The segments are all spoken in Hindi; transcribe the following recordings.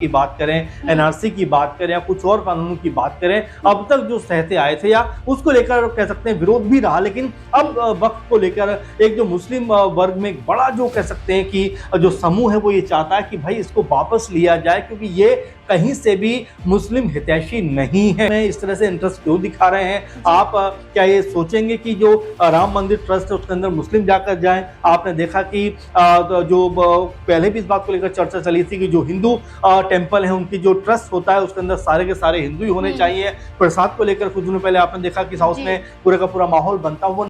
की बात करें, एनआरसी की बात करें या कुछ और कानूनों की बात करें, अब तक जो सहते आए थे या उसको लेकर कह सकते हैं विरोध भी रहा, लेकिन अब वक्त को लेकर एक जो मुस्लिम वर्ग में एक बड़ा जो कह सकते हैं कि जो समूह है वो ये चाहता है कि भाई इसको वापस लिया जाए, क्योंकि ये कहीं से भी मुस्लिम हितैषी नहीं है। इस तरह से इंटरेस्ट क्यों दिखा रहे हैं? आप क्या ये सोचेंगे कि जो राम मंदिर ट्रस्ट है उसके अंदर मुस्लिम जाकर जाएं? आपने देखा कि जो पहले भी इस बात को लेकर चर्चा चली थी कि जो हिंदू टेंपल है उनकी जो ट्रस्ट होता है उसके अंदर सारे के सारे हिंदू ही होने चाहिए। प्रसाद को लेकर कुछ दिनों पहले आपने देखा कि साउथ में पूरे का पूरा माहौल बनता हुआ।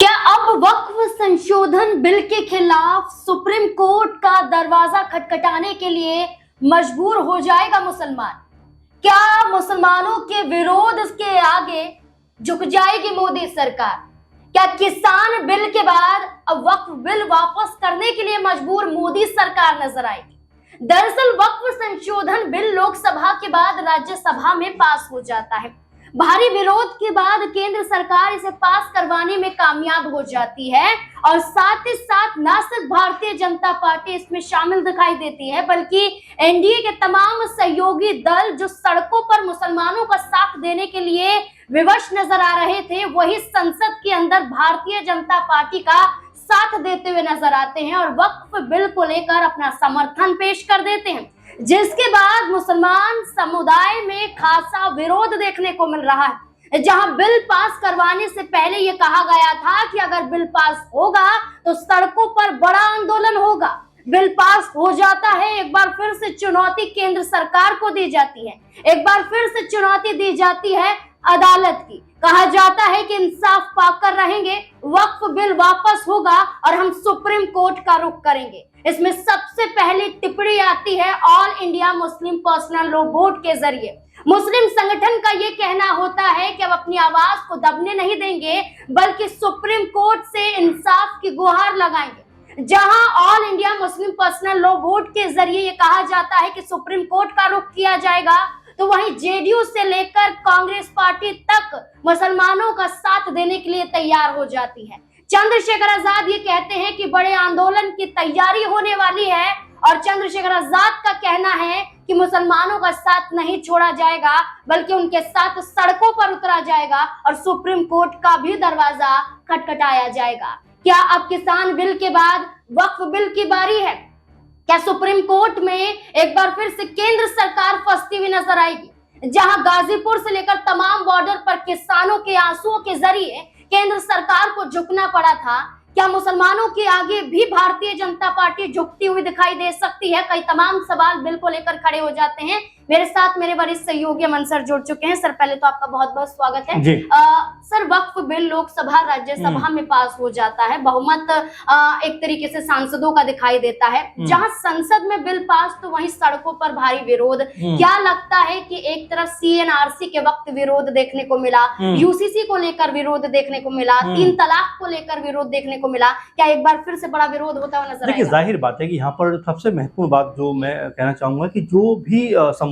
क्या अब वक्फ संशोधन बिल के खिलाफ सुप्रीम कोर्ट का दरवाजा खटखटाने के लिए मजबूर हो जाएगा मुसलमान? क्या मुसलमानों के विरोध के आगे झुक जाएगी मोदी सरकार? क्या किसान बिल के बाद अब वक्फ बिल वापस करने के लिए मजबूर मोदी सरकार नजर आएगी? दरअसल वक्फ संशोधन बिल लोकसभा के बाद राज्यसभा में पास हो जाता है। भारी विरोध के बाद केंद्र सरकार इसे पास करवाने में कामयाब हो जाती है और साथ ही साथ न सिर्फ भारतीय जनता पार्टी इसमें शामिल दिखाई देती है, बल्कि एनडीए के तमाम सहयोगी दल जो सड़कों पर मुसलमानों का साथ देने के लिए विवश नजर आ रहे थे, वही संसद के अंदर भारतीय जनता पार्टी का साथ देते हुए नजर आते हैं और वक्फ बिल को लेकर अपना समर्थन पेश कर देते हैं, जिसके बाद मुसलमान समुदाय में खासा विरोध देखने को मिल रहा है। जहां बिल पास करवाने से पहले ये कहा गया था कि अगर बिल पास होगा तो सड़कों पर बड़ा आंदोलन होगा। बिल पास हो जाता है, एक बार फिर से चुनौती केंद्र सरकार को दी जाती है, एक बार फिर से चुनौती दी जाती है अदालत की। कहा जाता है कि इंसाफ पाकर रहेंगे, वक्फ बिल वापस होगा और हम सुप्रीम कोर्ट का रुख करेंगे। इसमें सबसे पहली टिप्पणी आती है all India Muslim personal law board के जरिए। मुस्लिम संगठन का ये कहना होता है कि अब अपनी आवाज को दबने नहीं देंगे, बल्कि सुप्रीम कोर्ट से इंसाफ की गुहार लगाएंगे। जहां all India Muslim personal law board के जरिए ये कहा जाता है कि सुप्रीम कोर्ट का रुख किया जाएगा, तो वहीं जेडीयू से लेकर कांग्रेस पार्टी तक मुसलमानों का साथ देने के लिए तैयार हो जाती है। चंद्रशेखर आजाद ये कहते हैं कि बड़े आंदोलन की तैयारी होने वाली है और चंद्रशेखर आजाद का कहना है कि मुसलमानों का साथ नहीं छोड़ा जाएगा, बल्कि उनके साथ सड़कों पर उतरा जाएगा और सुप्रीम कोर्ट का भी दरवाजा खटखटाया जाएगा। क्या अब किसान बिल के बाद वक्फ बिल की बारी है? क्या सुप्रीम कोर्ट में एक बार फिर से केंद्र सरकार फंसती हुई नजर आएगी? जहां गाजीपुर से लेकर तमाम बॉर्डर पर किसानों के आंसुओं के जरिए केंद्र सरकार को झुकना पड़ा था, क्या मुसलमानों के आगे भी भारतीय जनता पार्टी झुकती हुई दिखाई दे सकती है? कई तमाम सवाल बिल को लेकर खड़े हो जाते हैं। मेरे साथ मेरे वरिष्ठ सहयोगी अमन सर जुड़ चुके हैं। सर, पहले तो आपका बहुत बहुत स्वागत है। सर, वक्फ बिल लोकसभा राज्यसभा में पास हो जाता है, बहुमत एक तरीके से सांसदों का दिखाई देता है। जहां संसद में बिल पास तो वहीं सड़कों पर भारी विरोध। क्या लगता है कि एक तरफ सीएनआरसी के वक्त विरोध देखने को मिला, यूसीसी को लेकर विरोध देखने को मिला, 3 तलाक को लेकर विरोध देखने को मिला, क्या एक बार फिर से बड़ा विरोध होता हुआ नजर आएगा? देखिए, जाहिर बात है कि यहाँ पर सबसे महत्वपूर्ण बात जो मैं कहना चाहूंगा कि जो भी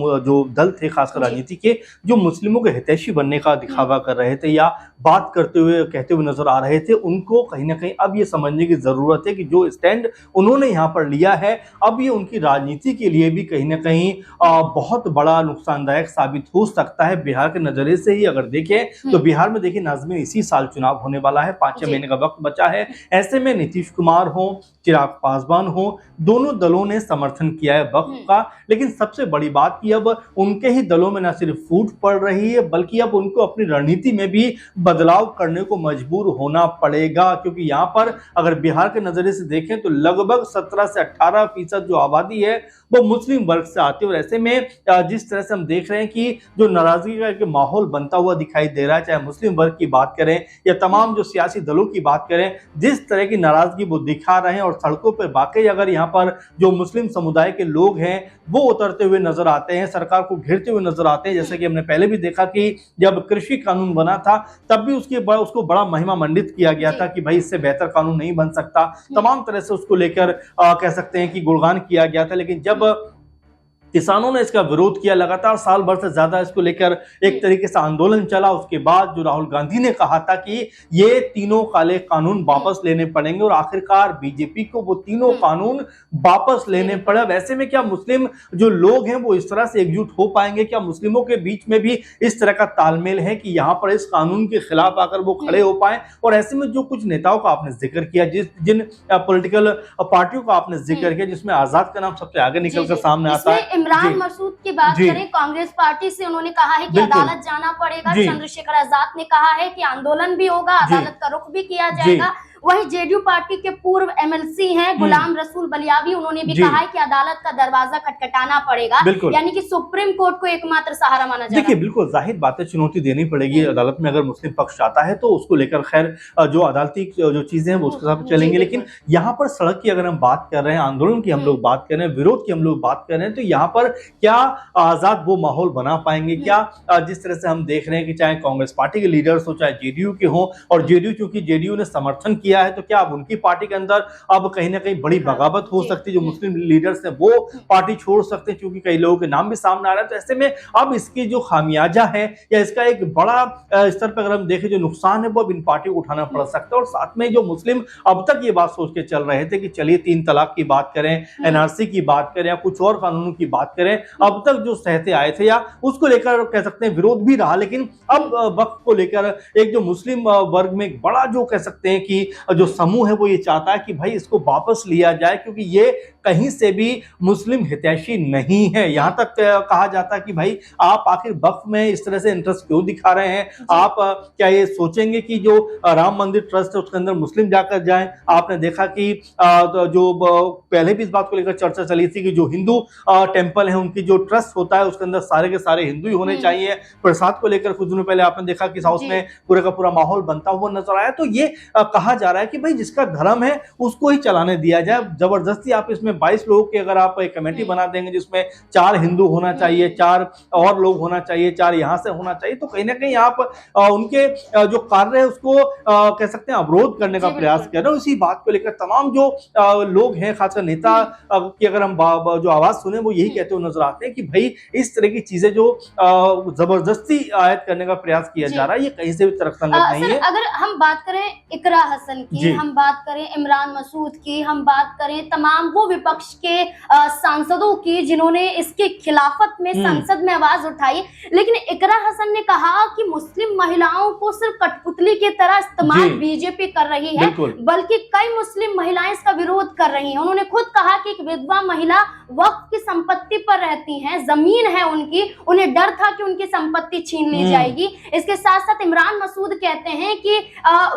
जो दल थे खासकर राजनीति के, जो मुस्लिमों के हितैषी बनने का दिखावा कर रहे थे या बात करते हुए कहते हुए नजर आ रहे थे, उनको कहीं ना कहीं अब ये समझने की जरूरत है कि जो स्टैंड उन्होंने यहाँ पर लिया है अब ये उनकी राजनीति के लिए भी कहीं ना कहीं बहुत बड़ा नुकसानदायक साबित हो सकता है। बिहार के नजरिए से ही अगर देखें तो बिहार में देखिए नाज़मीन इसी साल चुनाव होने वाला है, 5 महीने का वक्त बचा है। ऐसे में नीतीश कुमार हो, चिराग पासवान हो, दोनों दलों ने समर्थन किया है वक्फ का, लेकिन सबसे बड़ी बात कि अब उनके ही दलों में न सिर्फ फूट पड़ रही है, बल्कि अब उनको अपनी रणनीति में भी बदलाव करने को मजबूर होना पड़ेगा, क्योंकि यहाँ पर अगर बिहार के नजरिए से देखें तो लगभग 17 से 18% जो आबादी है वो मुस्लिम वर्ग से आती है। और ऐसे में जिस तरह से हम देख रहे हैं कि जो नाराजगी का माहौल बनता हुआ दिखाई दे रहा है, चाहे मुस्लिम वर्ग की बात करें या तमाम जो सियासी दलों की बात करें, जिस तरह की नाराजगी वो दिखा रहे हैं और सड़कों पर वाकई अगर यहाँ पर जो मुस्लिम समुदाय के लोग हैं वो उतरते हुए नजर आते हैं, सरकार को घेरते हुए नजर आते हैं। जैसे कि हमने पहले भी देखा कि जब कृषि कानून बना था तब भी उसको बड़ा महिमा मंडित किया गया था कि भाई इससे बेहतर कानून नहीं बन सकता, तमाम तरह से उसको लेकर कह सकते हैं कि गुणगान किया गया था। लेकिन जब किसानों ने इसका विरोध किया, लगातार साल भर से ज्यादा इसको लेकर एक तरीके से आंदोलन चला। उसके बाद जो राहुल गांधी ने कहा था कि ये तीनों काले कानून वापस लेने पड़ेंगे और आखिरकार बीजेपी को वो तीनों कानून वापस लेने पड़े। वैसे में क्या मुस्लिम जो लोग हैं वो इस तरह से एकजुट हो पाएंगे? क्या मुस्लिमों के बीच में भी इस तरह का तालमेल है कि यहाँ पर इस कानून के खिलाफ आकर वो खड़े हो पाए? और ऐसे में जो कुछ नेताओं का आपने जिक्र किया, जिन पॉलिटिकल पार्टियों का आपने जिक्र किया, जिसमें आजाद का नाम सबसे आगे निकलकर सामने आता है, इमरान मसूद की बात करें, कांग्रेस पार्टी से उन्होंने कहा है कि अदालत जाना पड़ेगा। चंद्रशेखर आजाद ने कहा है कि आंदोलन भी होगा, अदालत का रुख भी किया जाएगा। वही जेडीयू पार्टी के पूर्व एमएलसी हैं गुलाम रसूल बलियावी, उन्होंने भी कहा है कि अदालत का दरवाजा खटखटाना पड़ेगा, यानी कि सुप्रीम कोर्ट को एकमात्र सहारा माना जाएगा। देखिए, बिल्कुल जाहिर बात है, चुनौती देनी पड़ेगी अदालत में। अगर मुस्लिम पक्ष चाहता है तो उसको लेकर खैर जो अदालती जो चीजें हैं वो उसके साथ चलेंगे। लेकिन यहाँ पर सड़क की अगर हम बात कर रहे हैं, आंदोलन की हम लोग बात कर रहे हैं, विरोध की हम लोग बात कर रहे हैं, तो यहाँ पर क्या आजाद वो माहौल बना पाएंगे? क्या जिस तरह से हम देख रहे हैं कि चाहे कांग्रेस पार्टी के लीडर्स हो, चाहे जेडीयू के हो, और जेडीयू चूंकि जेडीयू ने समर्थन किया है, तो क्या अब उनकी पार्टी के अंदर अब कहीं ना कहीं बड़ी बगावत हो सकती है? जो मुस्लिम लीडर्स हैं वो पार्टी छोड़ सकते हैं, क्योंकि कई लोगों के नाम भी सामने आ रहे हैं। तो ऐसे में अब इसकी जो खामियाजा है या इसका एक बड़ा स्तर पर अगर हम देखें जो नुकसान है वो अब इन पार्टियों को उठाना पड़ सकता है। और साथ में जो मुस्लिम अब तक ये बात सोच के चल रहे थे कि चलिए 3 तलाक की बात करें, एनआरसी की बात करें या कुछ और कानूनों की बात करें, अब तक जो सहते आए थे या उसको लेकर कह सकते हैं विरोध भी रहा, लेकिन अब वक्त को लेकर एक जो मुस्लिम वर्ग में एक बड़ा जो कह सकते हैं कि जो समूह है वो ये चाहता है कि भाई इसको वापस लिया जाए, क्योंकि ये कहीं से भी मुस्लिम हितैषी नहीं है। यहां तक कहा जाता है कि भाई आप आखिर वक्फ में इस तरह से इंटरेस्ट क्यों दिखा रहे हैं? आप क्या ये सोचेंगे कि जो राम मंदिर ट्रस्ट है उसके अंदर मुस्लिम जाकर जाएं? आपने देखा कि जो पहले भी इस बात को लेकर चर्चा चली थी कि जो हिंदू टेंपल है उनकी जो ट्रस्ट होता है उसके अंदर सारे के सारे हिंदू ही होने चाहिए। प्रसाद को लेकर कुछ दिनों पहले आपने देखा कि साउथ में पूरे का पूरा माहौल बनता हुआ नजर आया। तो ये कहा जा रहा है कि भाई जिसका धर्म है उसको ही चलाने दिया जाए। जबरदस्ती आप इसमें 22 लोगों की अगर आप एक कमेटी बना देंगे जिसमें 4 हिंदू होना चाहिए, 4 और लोग होना चाहिए, 4 यहां से होना चाहिए, तो कहीं ना कहीं आप उनके जो कार्य है उसको कह सकते हैं अवरोध करने का प्रयास कर रहे हो। इसी बात को लेकर तमाम जो लोग हैं, खासकर नेता की अगर हम जो आवाज सुने वो यही कहते हुए नजर आते हैं कि भाई इस तरह की चीजें जो जबरदस्ती आयत करने का प्रयास किया जा रहा है ये कहीं से भी तर्कसंगत नहीं है। अगर हम बात करें इकरा हसन की, हम बात करें इमरान मसूद की, हम बात करें तमाम वो विपक्ष के सांसदों की जिन्होंने इसके खिलाफत में संसद में आवाज उठाई, लेकिन इकरा हसन ने कहा कि मुस्लिम महिलाओं को सिर्फ कठपुतली की तरह इस्तेमाल बीजेपी कर रही है, बल्कि कई मुस्लिम महिलाएं इसका विरोध कर रही हैं। उन्होंने खुद कहा कि एक विधवा महिला वक्फ की संपत्ति पर रहती हैं, जमीन है उनकी, उन्हें डर था कि उनकी संपत्ति छीन ली जाएगी। इसके साथ साथ इमरान मसूद कहते हैं कि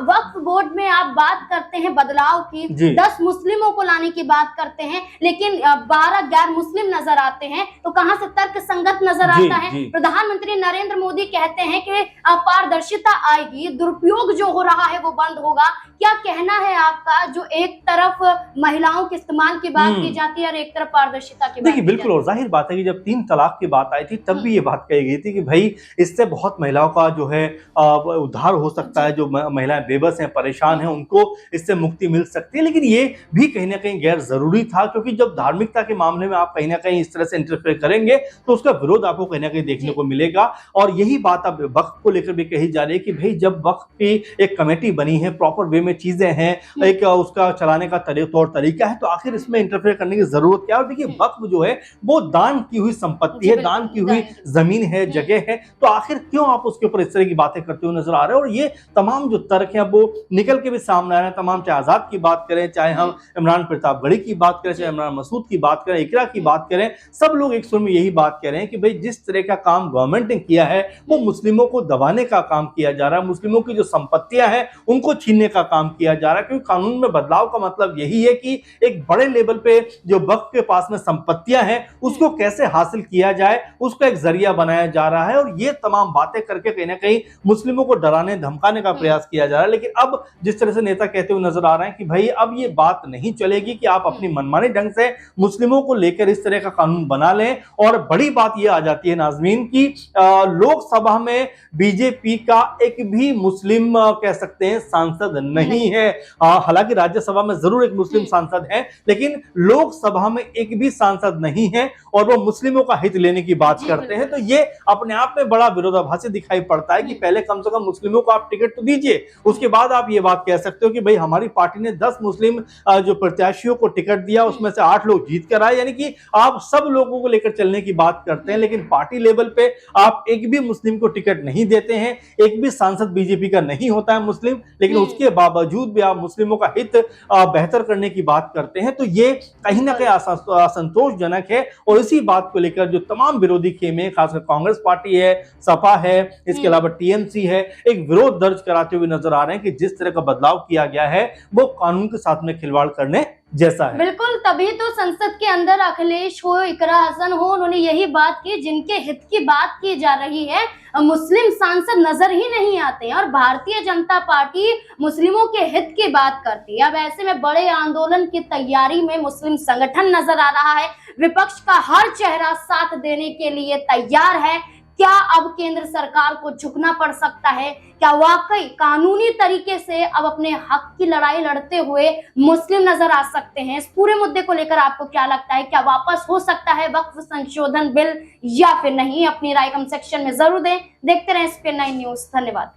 वक्फ बोर्ड में आप बात करते हैं बदलाव की, 10 मुस्लिमों को लाने की बात करते हैं, लेकिन 12 गैर मुस्लिम नजर आते हैं, तो कहां से तर्क संगत नजर आता है? प्रधानमंत्री नरेंद्र मोदी कहते हैं कि पारदर्शिता आएगी, दुरुपयोग जो हो रहा है वो बंद होगा। क्या कहना है आपका, जो एक तरफ महिलाओं के इस्तेमाल की बात की जाती है और एक तरफ पारदर्शिता की बात? देखिए, बिल्कुल, और जाहिर बात है कि जब 3 तलाक की बात आई थी तब भी ये बात कही गई थी कि भाई इससे बहुत महिलाओं का जो है उद्धार हो सकता है, जो महिलाएं बेबस हैं, परेशान हैं, उनको इससे मुक्ति मिल सकती है। लेकिन ये भी कहीं ना कहीं गैर जरूरी था, क्योंकि जब धार्मिकता के मामले में आप कहीं ना कहीं इस तरह से इंटरफेयर करेंगे तो उसका विरोध आपको कहीं ना कहीं देखने को मिलेगा। और यही बात अब वक्फ को लेकर भी कही जा रही है कि भाई जब वक्फ की एक कमेटी बनी है, प्रॉपर वे में चीजें हैं, एक उसका चलाने का तौर तरीका है, तो आखिर इसमें इंटरफेयर करने की जरूरत क्या है? और देखिए, वक्फ जो है वो दान की हुई संपत्ति है, दान की हुई जमीन है, जगह है, तो आखिर क्यों आप उसके ऊपर इस तरह की बातें करते हुए नजर आ रहे हैं? और ये तमाम जो तर्क हैं वो निकल के भी सामने आ रहे हैं। तमाम, चाहे आजाद की बात करें, चाहे हम इमरान प्रतापगढ़ी की बात करें, चाहे इमरान मसूद की बात करें, इकरा की बात करें, सब लोग एक सुर में यही बात कह रहे हैं कि भाई जिस तरह का काम गवर्नमेंट ने किया है वो मुस्लिमों को दबाने का काम किया जा रहा है, मुस्लिमों की जो संपत्तियां हैं उनको छीनने का काम किया जा रहा है। क्योंकि कानून में बदलाव का मतलब यही है कि एक बड़े लेवल पे जो वक्फ के पास में संपत्तियां हैं उसको कैसे हासिल किया जाए, उसको एक जरिया बनाया जा रहा है। और ये तमाम बातें करके कहीं ना कहीं मुस्लिमों को डराने धमकाने का प्रयास किया जा रहा है। लेकिन अब जिस तरह से नेता कहते हुए नजर आ रहे हैं कि भाई अब ये बात नहीं चलेगी कि आप अपनी मनमानी मनमाने ढंग से मुस्लिमों को लेकर इस तरह का कानून बना लें। और बड़ी बात यह आ जाती है नाजमीन की लोकसभा में बीजेपी का एक भी मुस्लिम कह सकते हैं सांसद नहीं है। हालांकि राज्यसभा में जरूर एक मुस्लिम सांसद है, लेकिन लोकसभा में एक भी सांसद नहीं है और वो मुस्लिमों का हित लेने की बात करते हैं। तो ये अपने आप में बड़ा विरोधाभासी दिखाई पड़ता है कि पहले कम से कम मुस्लिमों को आप टिकट तो दीजिए, उसके बाद आप ये बात कह सकते हो कि भाई हमारी पार्टी ने 10 मुस्लिम जो प्रत्याशियों को टिकट दिया उसमें से 8 लोग जीत कर आए। यानी कि आप सब लोगों को लेकर चलने की बात करते हैं, लेकिन पार्टी लेवल पे आप एक भी मुस्लिम को टिकट नहीं देते हैं। एक भी सांसद बीजेपी का नहीं होता है मुस्लिम, लेकिन उसके बावजूद भी आप मुस्लिमों का हित बेहतर करने की बात करते हैं। तो ये कहीं ना कहीं असंतोषजनक है। और इसी बात को लेकर जो तमाम विरोधी खेमे, खासकर कांग्रेस पार्टी है, सपा है, इसके अलावा टीएमसी है, एक विरोध दर्ज कराते हुए नजर आ रहे हैं कि जिस तरह का बदलाव किया गया है वो कानून के साथ में खिलवाड़ करने जैसा है। बिल्कुल, तभी तो संसद के अंदर अखिलेश हो, इकरा हसन हो, उन्होंने यही बात की, जिनके हित की बात की जा रही है मुस्लिम सांसद नजर ही नहीं आते हैं और भारतीय जनता पार्टी मुस्लिमों के हित की बात करती है। अब ऐसे में बड़े आंदोलन की तैयारी में मुस्लिम संगठन नजर आ रहा है, विपक्ष का हर चेहरा साथ देने के लिए तैयार है। क्या अब केंद्र सरकार को झुकना पड़ सकता है? क्या वाकई कानूनी तरीके से अब अपने हक की लड़ाई लड़ते हुए मुस्लिम नजर आ सकते हैं? इस पूरे मुद्दे को लेकर आपको क्या लगता है? क्या वापस हो सकता है वक्फ संशोधन बिल या फिर नहीं? अपनी राय कमेंट सेक्शन में जरूर दें। देखते रहें SPN9 न्यूज। धन्यवाद।